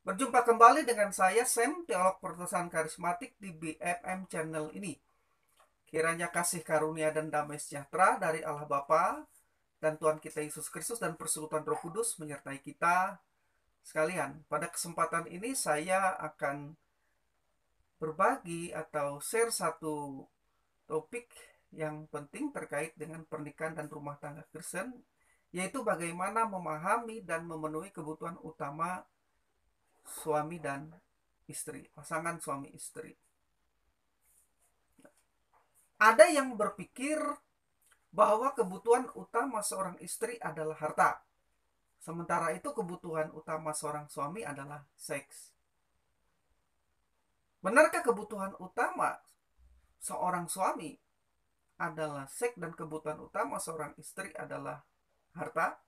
Berjumpa kembali dengan saya, Sam, teolog Pertusan Karismatik di BFM Channel ini. Kiranya kasih karunia dan damai sejahtera dari Allah Bapa dan Tuhan kita Yesus Kristus dan persekutuan Roh Kudus menyertai kita sekalian. Pada kesempatan ini saya akan berbagi atau share satu topik yang penting terkait dengan pernikahan dan rumah tangga Kristen, yaitu bagaimana memahami dan memenuhi kebutuhan utama suami dan istri, pasangan suami istri. Ada yang berpikir bahwa kebutuhan utama seorang istri adalah harta. Sementara itu kebutuhan utama seorang suami adalah seks. Benarkah kebutuhan utama seorang suami adalah seks dan kebutuhan utama seorang istri adalah harta?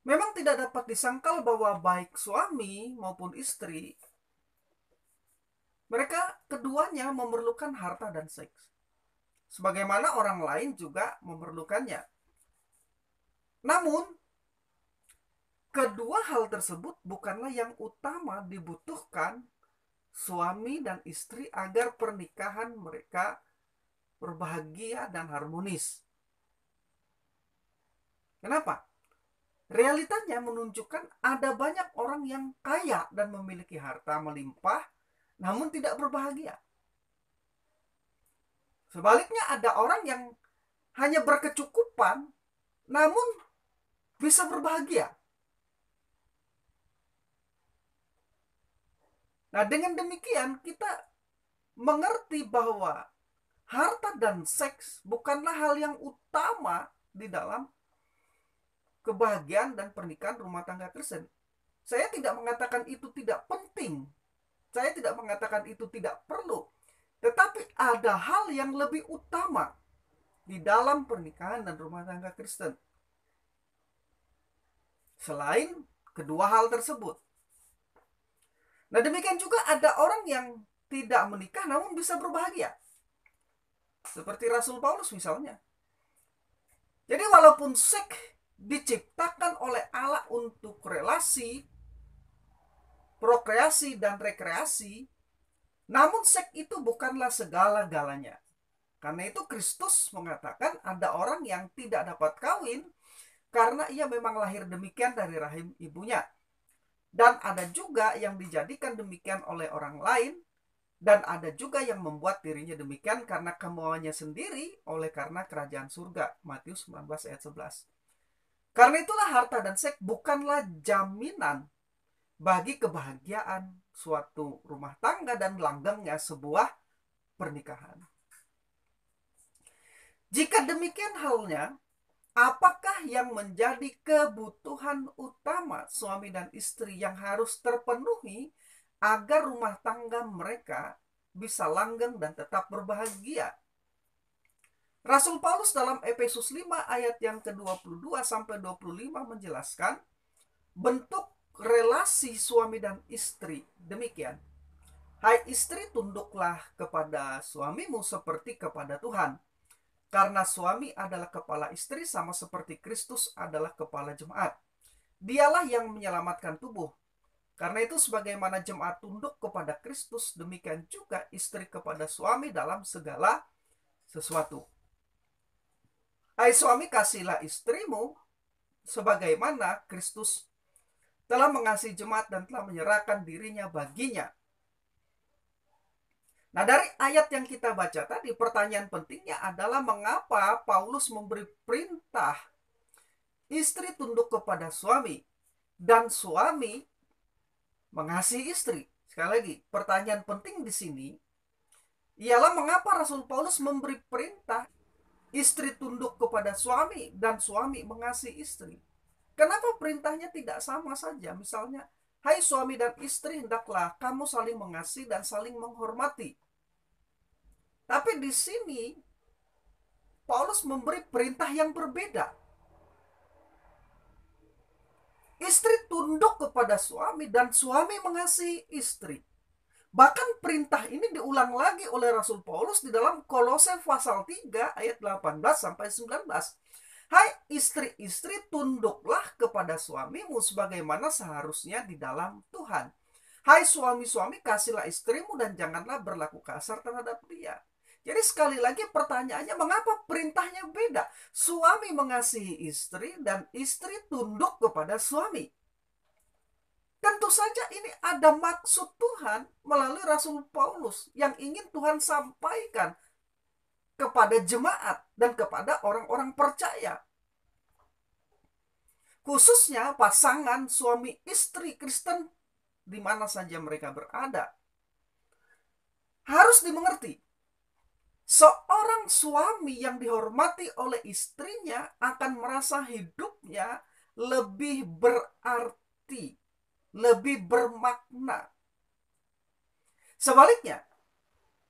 Memang tidak dapat disangkal bahwa baik suami maupun istri, mereka keduanya memerlukan harta dan seks. Sebagaimana orang lain juga memerlukannya. Namun, kedua hal tersebut bukanlah yang utama dibutuhkan suami dan istri agar pernikahan mereka berbahagia dan harmonis. Kenapa? Realitanya menunjukkan ada banyak orang yang kaya dan memiliki harta melimpah, namun tidak berbahagia. Sebaliknya ada orang yang hanya berkecukupan, namun bisa berbahagia. Nah, dengan demikian kita mengerti bahwa harta dan seks bukanlah hal yang utama di dalam kebahagiaan dan pernikahan rumah tangga Kristen. Saya tidak mengatakan itu tidak penting. Saya tidak mengatakan itu tidak perlu. Tetapi ada hal yang lebih utama di dalam pernikahan dan rumah tangga Kristen. Selain kedua hal tersebut. Nah, demikian juga ada orang yang tidak menikah namun bisa berbahagia. Seperti Rasul Paulus misalnya. Jadi walaupun seks diciptakan oleh Allah untuk relasi, prokreasi, dan rekreasi, namun seks itu bukanlah segala-galanya. Karena itu Kristus mengatakan ada orang yang tidak dapat kawin karena ia memang lahir demikian dari rahim ibunya. Dan ada juga yang dijadikan demikian oleh orang lain, dan ada juga yang membuat dirinya demikian karena kemauannya sendiri oleh karena kerajaan surga. Matius 19 ayat 11. Karena itulah harta dan seks bukanlah jaminan bagi kebahagiaan suatu rumah tangga dan langgengnya sebuah pernikahan. Jika demikian halnya, apakah yang menjadi kebutuhan utama suami dan istri yang harus terpenuhi agar rumah tangga mereka bisa langgeng dan tetap berbahagia? Rasul Paulus dalam Efesus 5 ayat yang ke-22 sampai 25 menjelaskan bentuk relasi suami dan istri demikian. Hai istri, tunduklah kepada suamimu seperti kepada Tuhan. Karena suami adalah kepala istri sama seperti Kristus adalah kepala jemaat. Dialah yang menyelamatkan tubuh. Karena itu sebagaimana jemaat tunduk kepada Kristus, demikian juga istri kepada suami dalam segala sesuatu. Hai suami, kasihilah istrimu sebagaimana Kristus telah mengasihi jemaat dan telah menyerahkan dirinya baginya. Nah, dari ayat yang kita baca tadi, pertanyaan pentingnya adalah mengapa Paulus memberi perintah istri tunduk kepada suami dan suami mengasihi istri. Sekali lagi, pertanyaan penting di sini ialah mengapa Rasul Paulus memberi perintah istri tunduk kepada suami dan suami mengasihi istri. Kenapa perintahnya tidak sama saja? Misalnya, hai suami dan istri, hendaklah kamu saling mengasihi dan saling menghormati. Tapi di sini Paulus memberi perintah yang berbeda. Istri tunduk kepada suami dan suami mengasihi istri. Bahkan perintah ini diulang lagi oleh Rasul Paulus di dalam Kolose pasal 3 ayat 18 sampai 19. Hai istri-istri, tunduklah kepada suamimu sebagaimana seharusnya di dalam Tuhan. Hai suami-suami, kasihlah istrimu dan janganlah berlaku kasar terhadap dia. Jadi sekali lagi pertanyaannya, mengapa perintahnya beda? Suami mengasihi istri dan istri tunduk kepada suami. Tentu saja ini ada maksud Tuhan melalui Rasul Paulus yang ingin Tuhan sampaikan kepada jemaat dan kepada orang-orang percaya. Khususnya pasangan suami istri Kristen di mana saja mereka berada. Harus dimengerti, seorang suami yang dihormati oleh istrinya akan merasa hidupnya lebih berarti, lebih bermakna. Sebaliknya,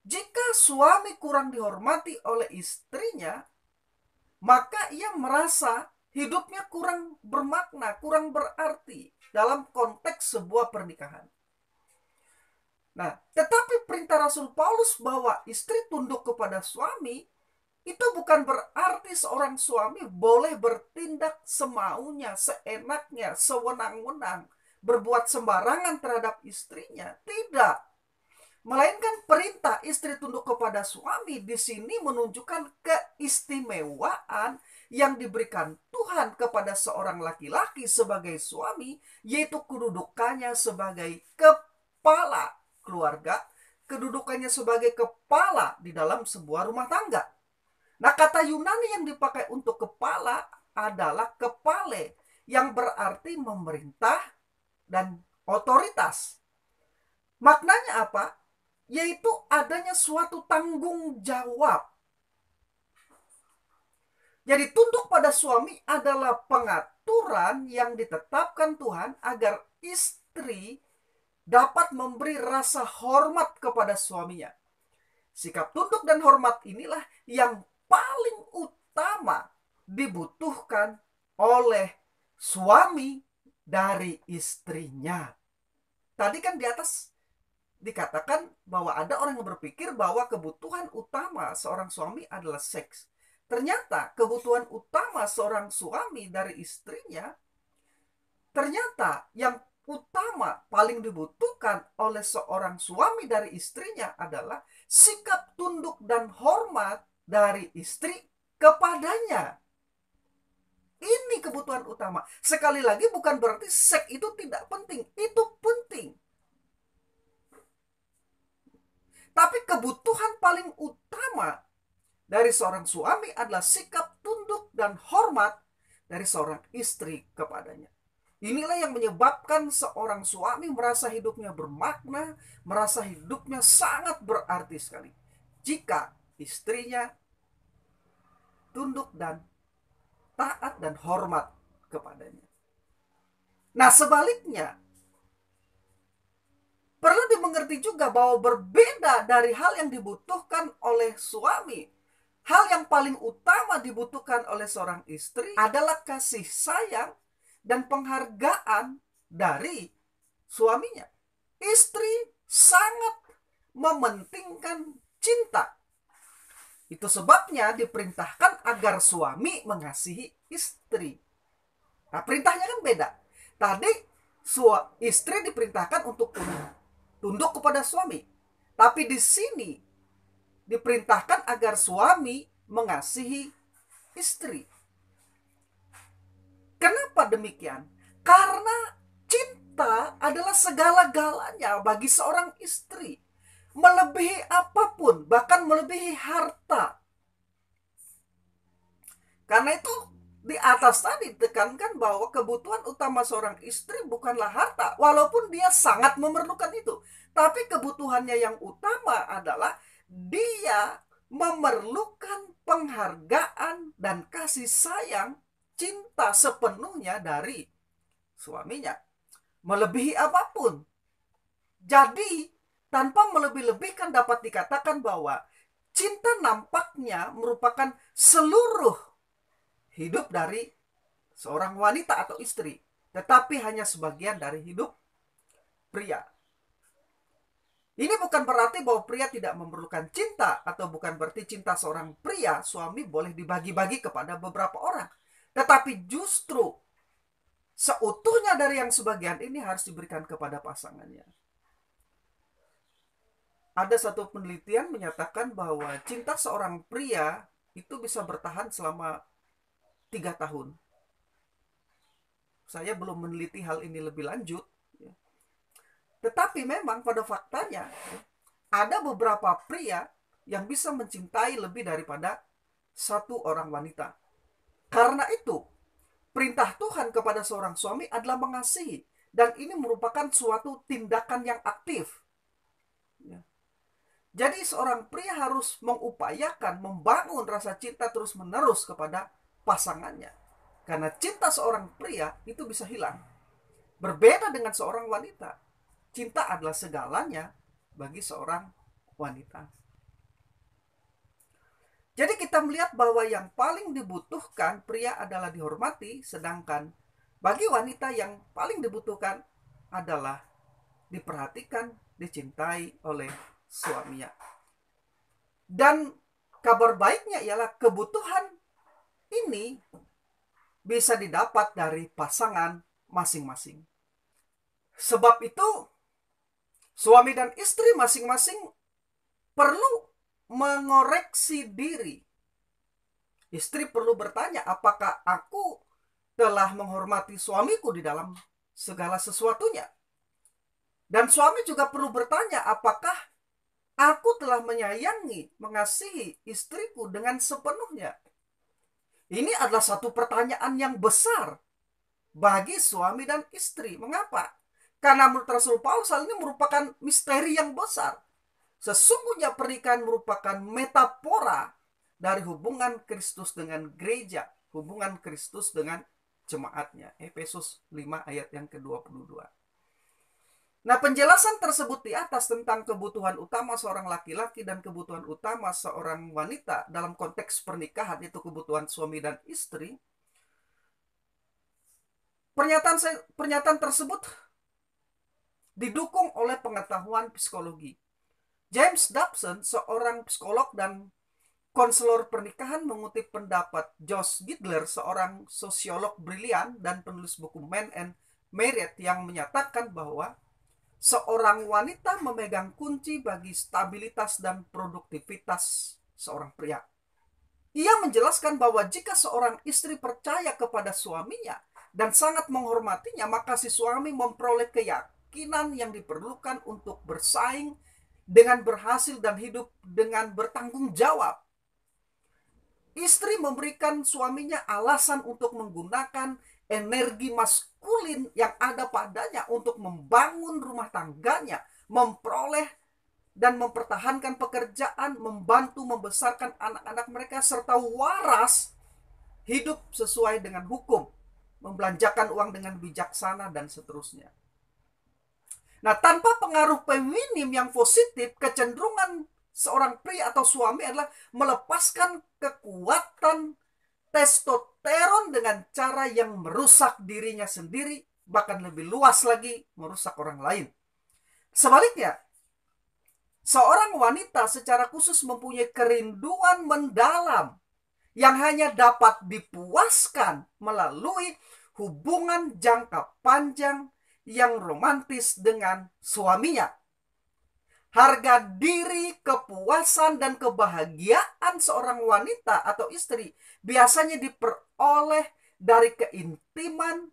jika suami kurang dihormati oleh istrinya, maka ia merasa hidupnya kurang bermakna, kurang berarti dalam konteks sebuah pernikahan. Nah, tetapi perintah Rasul Paulus bahwa istri tunduk kepada suami, itu bukan berarti seorang suami boleh bertindak semaunya, seenaknya, sewenang-wenang, berbuat sembarangan terhadap istrinya. Tidak. Melainkan perintah istri tunduk kepada suami di sini menunjukkan keistimewaan yang diberikan Tuhan kepada seorang laki-laki sebagai suami, yaitu kedudukannya sebagai kepala keluarga, kedudukannya sebagai kepala di dalam sebuah rumah tangga. Nah, kata Yunani yang dipakai untuk kepala adalah kepale, yang berarti memerintah dan otoritas. Maknanya apa? Yaitu adanya suatu tanggung jawab. Jadi tunduk pada suami adalah pengaturan yang ditetapkan Tuhan agar istri dapat memberi rasa hormat kepada suaminya. Sikap tunduk dan hormat inilah yang paling utama dibutuhkan oleh suami dari istrinya. Tadi kan di atas dikatakan bahwa ada orang yang berpikir bahwa kebutuhan utama seorang suami adalah seks. Ternyata kebutuhan utama seorang suami dari istrinya, ternyata yang utama paling dibutuhkan oleh seorang suami dari istrinya adalah sikap tunduk dan hormat dari istri kepadanya. Ini kebutuhan utama. Sekali lagi bukan berarti seks itu tidak penting. Itu penting. Tapi kebutuhan paling utama dari seorang suami adalah sikap tunduk dan hormat dari seorang istri kepadanya. Inilah yang menyebabkan seorang suami merasa hidupnya bermakna, merasa hidupnya sangat berarti sekali jika istrinya tunduk dan taat dan hormat kepadanya. Nah, sebaliknya, perlu dimengerti juga bahwa berbeda dari hal yang dibutuhkan oleh suami, hal yang paling utama dibutuhkan oleh seorang istri adalah kasih sayang dan penghargaan dari suaminya. Istri sangat mementingkan cinta. Itu sebabnya diperintahkan agar suami mengasihi istri. Nah, perintahnya kan beda. Tadi istri diperintahkan untuk tunduk kepada suami. Tapi di sini diperintahkan agar suami mengasihi istri. Kenapa demikian? Karena cinta adalah segala-galanya bagi seorang istri. Melebihi apapun, bahkan melebihi harta. Karena itu di atas tadi ditekankan bahwa kebutuhan utama seorang istri bukanlah harta. Walaupun dia sangat memerlukan itu. Tapi kebutuhannya yang utama adalah dia memerlukan penghargaan dan kasih sayang, cinta sepenuhnya dari suaminya, melebihi apapun. Jadi tanpa melebih-lebihkan dapat dikatakan bahwa cinta nampaknya merupakan seluruh hidup dari seorang wanita atau istri, tetapi hanya sebagian dari hidup pria. Ini bukan berarti bahwa pria tidak memerlukan cinta, atau bukan berarti cinta seorang pria, suami boleh dibagi-bagi kepada beberapa orang. Tetapi justru seutuhnya dari yang sebagian ini harus diberikan kepada pasangannya. Ada satu penelitian menyatakan bahwa cinta seorang pria itu bisa bertahan selama 3 tahun. Saya belum meneliti hal ini lebih lanjut. Tetapi memang pada faktanya ada beberapa pria yang bisa mencintai lebih daripada satu orang wanita. Karena itu, perintah Tuhan kepada seorang suami adalah mengasihi. Dan ini merupakan suatu tindakan yang aktif. Jadi seorang pria harus mengupayakan membangun rasa cinta terus-menerus kepada pasangannya. Karena cinta seorang pria itu bisa hilang. Berbeda dengan seorang wanita. Cinta adalah segalanya bagi seorang wanita. Jadi kita melihat bahwa yang paling dibutuhkan pria adalah dihormati, sedangkan bagi wanita yang paling dibutuhkan adalah diperhatikan, dicintai oleh suaminya. Dan kabar baiknya ialah kebutuhan ini bisa didapat dari pasangan masing-masing. Sebab itu, suami dan istri masing-masing perlu mengoreksi diri. Istri perlu bertanya, apakah aku telah menghormati suamiku di dalam segala sesuatunya? Dan suami juga perlu bertanya, apakah aku telah menyayangi, mengasihi istriku dengan sepenuhnya? Ini adalah satu pertanyaan yang besar bagi suami dan istri. Mengapa? Karena menurut Rasul Paulus hal ini merupakan misteri yang besar. Sesungguhnya pernikahan merupakan metafora dari hubungan Kristus dengan gereja, hubungan Kristus dengan jemaatnya. Efesus 5 ayat yang ke-22. Nah, penjelasan tersebut di atas tentang kebutuhan utama seorang laki-laki dan kebutuhan utama seorang wanita dalam konteks pernikahan, itu kebutuhan suami dan istri. Pernyataan tersebut didukung oleh pengetahuan psikologi. James Dobson, seorang psikolog dan konselor pernikahan, mengutip pendapat Josh Gidler, seorang sosiolog brilian dan penulis buku Man and Married, yang menyatakan bahwa seorang wanita memegang kunci bagi stabilitas dan produktivitas seorang pria. Ia menjelaskan bahwa jika seorang istri percaya kepada suaminya dan sangat menghormatinya, maka si suami memperoleh keyakinan yang diperlukan untuk bersaing dengan berhasil dan hidup dengan bertanggung jawab. Istri memberikan suaminya alasan untuk menggunakan energi maskulin yang ada padanya untuk membangun rumah tangganya, memperoleh dan mempertahankan pekerjaan, membantu membesarkan anak-anak mereka, serta waras hidup sesuai dengan hukum, membelanjakan uang dengan bijaksana, dan seterusnya. Nah, tanpa pengaruh feminim yang positif, kecenderungan seorang pria atau suami adalah melepaskan kekuatan testosteron dengan cara yang merusak dirinya sendiri, bahkan lebih luas lagi merusak orang lain. Sebaliknya, seorang wanita secara khusus mempunyai kerinduan mendalam yang hanya dapat dipuaskan melalui hubungan jangka panjang yang romantis dengan suaminya. Harga diri, kepuasan, dan kebahagiaan seorang wanita atau istri biasanya diperoleh dari keintiman,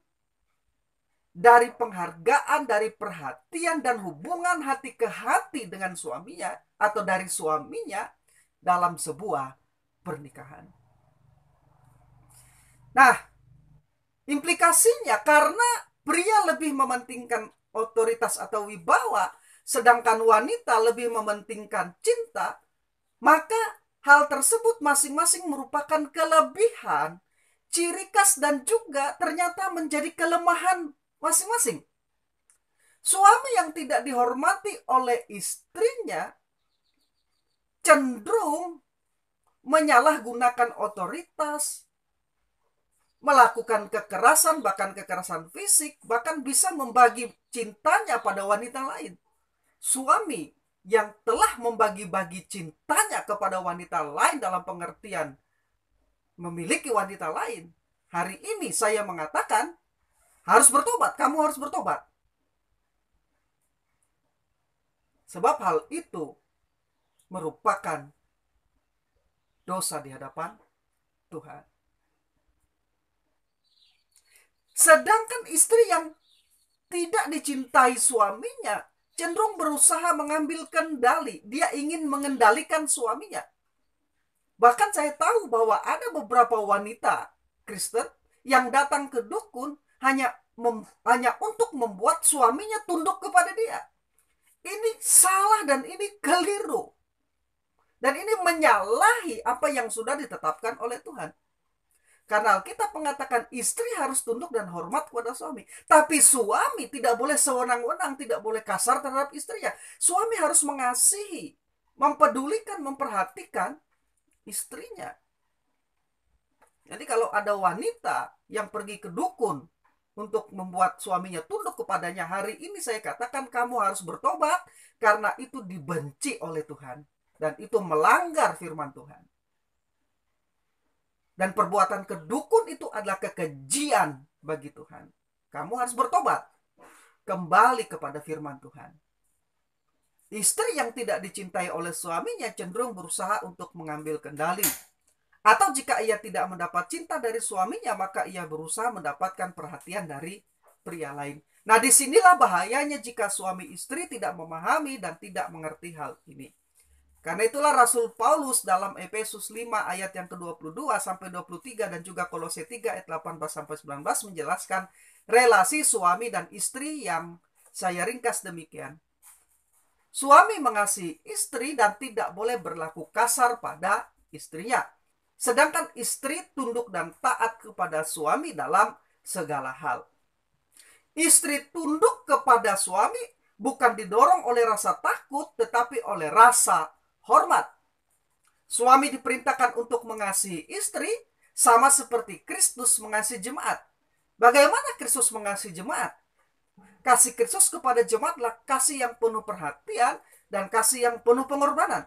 dari penghargaan, dari perhatian, dan hubungan hati ke hati dengan suaminya atau dari suaminya dalam sebuah pernikahan. Nah, implikasinya karena pria lebih mementingkan otoritas atau wibawa, sedangkan wanita lebih mementingkan cinta, maka hal tersebut masing-masing merupakan kelebihan, ciri khas, dan juga ternyata menjadi kelemahan masing-masing. Suami yang tidak dihormati oleh istrinya cenderung menyalahgunakan otoritas, melakukan kekerasan, bahkan kekerasan fisik, bahkan bisa membagi cintanya pada wanita lain. Suami yang telah membagi-bagi cintanya kepada wanita lain dalam pengertian memiliki wanita lain hari ini saya mengatakan harus bertobat, kamu harus bertobat. Sebab hal itu merupakan dosa di hadapan Tuhan. Sedangkan istri yang tidak dicintai suaminya cenderung berusaha mengambil kendali. Dia ingin mengendalikan suaminya. Bahkan saya tahu bahwa ada beberapa wanita Kristen yang datang ke dukun hanya untuk membuat suaminya tunduk kepada dia. Ini salah dan ini keliru. Dan ini menyalahi apa yang sudah ditetapkan oleh Tuhan. Karena Alkitab mengatakan istri harus tunduk dan hormat kepada suami. Tapi suami tidak boleh sewenang-wenang, tidak boleh kasar terhadap istrinya. Suami harus mengasihi, mempedulikan, memperhatikan istrinya. Jadi kalau ada wanita yang pergi ke dukun untuk membuat suaminya tunduk kepadanya, hari ini saya katakan kamu harus bertobat, karena itu dibenci oleh Tuhan. Dan itu melanggar firman Tuhan. Dan perbuatan kedukun itu adalah kekejian bagi Tuhan. Kamu harus bertobat. Kembali kepada firman Tuhan. Istri yang tidak dicintai oleh suaminya cenderung berusaha untuk mengambil kendali. Atau jika ia tidak mendapat cinta dari suaminya, maka ia berusaha mendapatkan perhatian dari pria lain. Nah, disinilah bahayanya jika suami istri tidak memahami dan tidak mengerti hal ini. Karena itulah Rasul Paulus dalam Efesus 5 ayat yang ke-22 sampai 23 dan juga Kolose 3 ayat 18 sampai 19 menjelaskan relasi suami dan istri yang saya ringkas demikian. Suami mengasihi istri dan tidak boleh berlaku kasar pada istrinya. Sedangkan istri tunduk dan taat kepada suami dalam segala hal. Istri tunduk kepada suami bukan didorong oleh rasa takut, tetapi oleh rasa hormat. Suami diperintahkan untuk mengasihi istri sama seperti Kristus mengasihi jemaat. Bagaimana Kristus mengasihi jemaat? Kasih Kristus kepada jemaat adalah kasih yang penuh perhatian dan kasih yang penuh pengorbanan.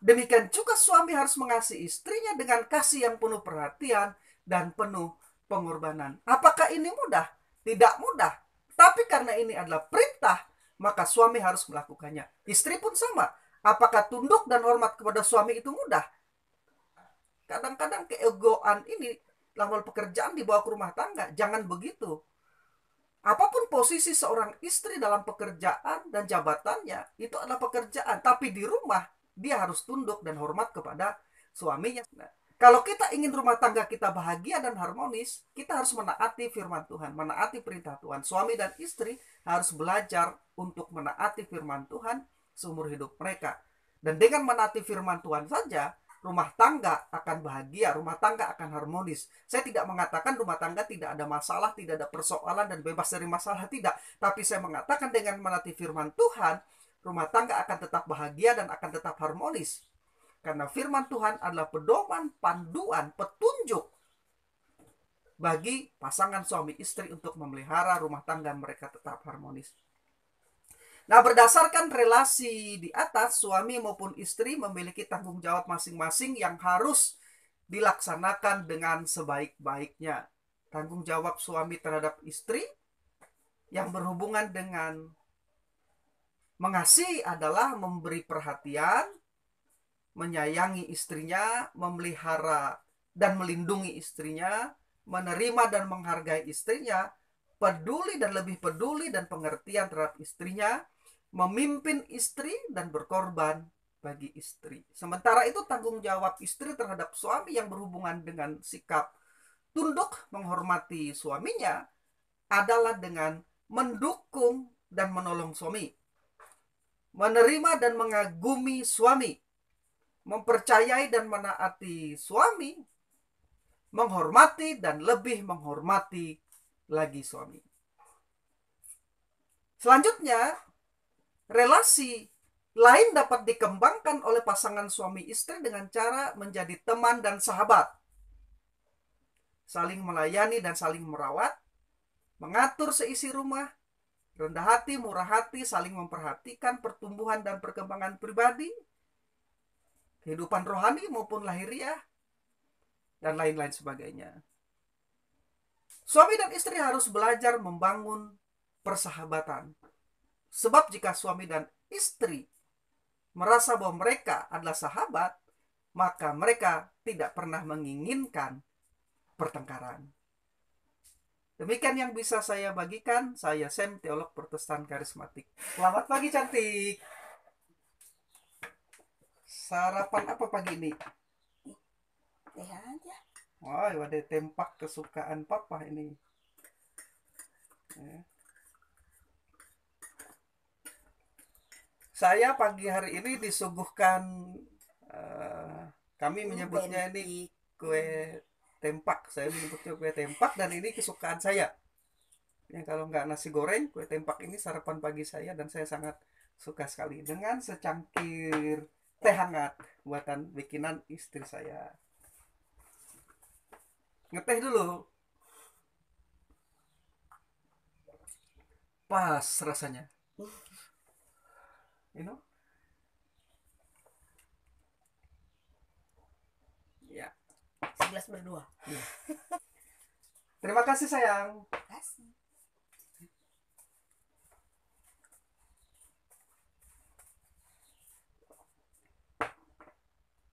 Demikian juga suami harus mengasihi istrinya dengan kasih yang penuh perhatian dan penuh pengorbanan. Apakah ini mudah? Tidak mudah. Tapi karena ini adalah perintah, maka suami harus melakukannya. Istri pun sama. Apakah tunduk dan hormat kepada suami itu mudah? Kadang-kadang keegoan ini dalam pekerjaan dibawa ke rumah tangga. Jangan begitu. Apapun posisi seorang istri dalam pekerjaan dan jabatannya, itu adalah pekerjaan. Tapi di rumah, dia harus tunduk dan hormat kepada suaminya. Nah, kalau kita ingin rumah tangga kita bahagia dan harmonis, kita harus menaati firman Tuhan, menaati perintah Tuhan. Suami dan istri harus belajar untuk menaati firman Tuhan seumur hidup mereka. Dan dengan menaati firman Tuhan saja, rumah tangga akan bahagia, rumah tangga akan harmonis. Saya tidak mengatakan rumah tangga tidak ada masalah, tidak ada persoalan dan bebas dari masalah, tidak. Tapi saya mengatakan dengan menaati firman Tuhan, rumah tangga akan tetap bahagia dan akan tetap harmonis. Karena firman Tuhan adalah pedoman, panduan, petunjuk bagi pasangan suami istri untuk memelihara rumah tangga mereka tetap harmonis. Nah, berdasarkan relasi di atas, suami maupun istri memiliki tanggung jawab masing-masing yang harus dilaksanakan dengan sebaik-baiknya. Tanggung jawab suami terhadap istri yang berhubungan dengan mengasihi adalah memberi perhatian, menyayangi istrinya, memelihara dan melindungi istrinya, menerima dan menghargai istrinya, peduli dan lebih peduli dan pengertian terhadap istrinya, memimpin istri dan berkorban bagi istri. Sementara itu tanggung jawab istri terhadap suami yang berhubungan dengan sikap tunduk menghormati suaminya adalah dengan mendukung dan menolong suami, menerima dan mengagumi suami, mempercayai dan menaati suami, menghormati dan lebih menghormati lagi suami. Selanjutnya, relasi lain dapat dikembangkan oleh pasangan suami istri dengan cara menjadi teman dan sahabat. Saling melayani dan saling merawat, mengatur seisi rumah, rendah hati, murah hati, saling memperhatikan pertumbuhan dan perkembangan pribadi, kehidupan rohani maupun lahiriah, dan lain-lain sebagainya. Suami dan istri harus belajar membangun persahabatan. Sebab jika suami dan istri merasa bahwa mereka adalah sahabat, maka mereka tidak pernah menginginkan pertengkaran. Demikian yang bisa saya bagikan. Saya Sam, teolog Protestan karismatik. Selamat pagi cantik. Sarapan apa pagi ini? Teh aja. Wah, ada tempak kesukaan papa ini. Ya. Saya pagi hari ini disuguhkan, eh, kami menyebutnya ini kue tempak. Saya menyebutnya kue tempak dan ini kesukaan saya. Ya, kalau nggak nasi goreng, kue tempak ini sarapan pagi saya dan saya sangat suka sekali dengan secangkir teh hangat buatan bikinan istri saya. Ngeteh dulu, pas rasanya. You know? Ya. Segelas berdua. Ya. Terima kasih sayang. Kasih.